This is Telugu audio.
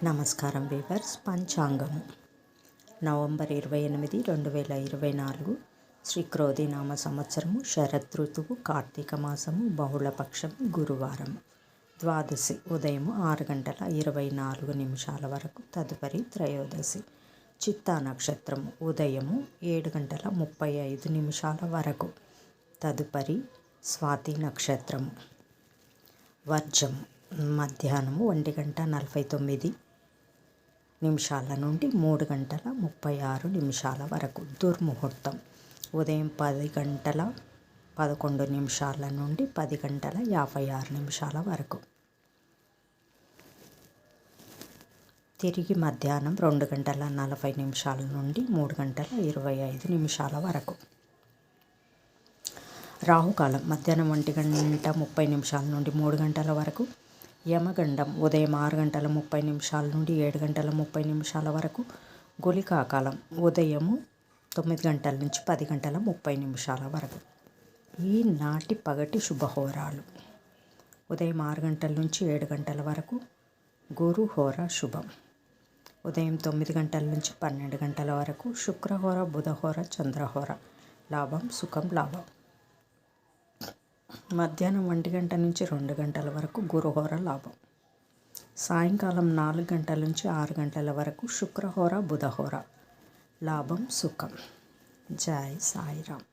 నమస్కారం వీవర్స్. పంచాంగము నవంబర్ 28, 2024 శ్రీ క్రోధినామ సంవత్సరము, శరదృతువు, కార్తీక మాసము, బహుళపక్షము, గురువారము. ద్వాదశి ఉదయం 6:24 వరకు, తదుపరి త్రయోదశి. చిత్తా నక్షత్రము ఉదయము 7:35 వరకు, తదుపరి స్వాతి నక్షత్రము. వర్జము మధ్యాహ్నము 1:49 నుండి 3:36 వరకు. దుర్ముహూర్తం ఉదయం 10:11 నుండి 10:56 వరకు. తిరిగి మధ్యాహ్నం 2:40 నుండి 3:25 వరకు. రాహుకాలం మధ్యాహ్నం 1:30 నుండి 3 గంటల వరకు. యమగండం ఉదయం 6:30 నుండి 7:30 వరకు. గుళికాకాలం ఉదయము 9 నుంచి 10:30 వరకు. ఈనాటి పగటి శుభహోరాలు: ఉదయం 6 నుంచి 7 వరకు గురుహోర శుభం. ఉదయం 9 నుంచి 12 వరకు శుక్రహోర, బుధహోర, చంద్రహోర. లాభం సుఖం లాభం. మధ్యాహ్నం 1 నుంచి 2 వరకు గురుహోర లాభం. సాయంకాలం 4 నుంచి 6 వరకు శుక్రహోర, బుధహోర. లాభం సుఖం. జై సాయిరామ్.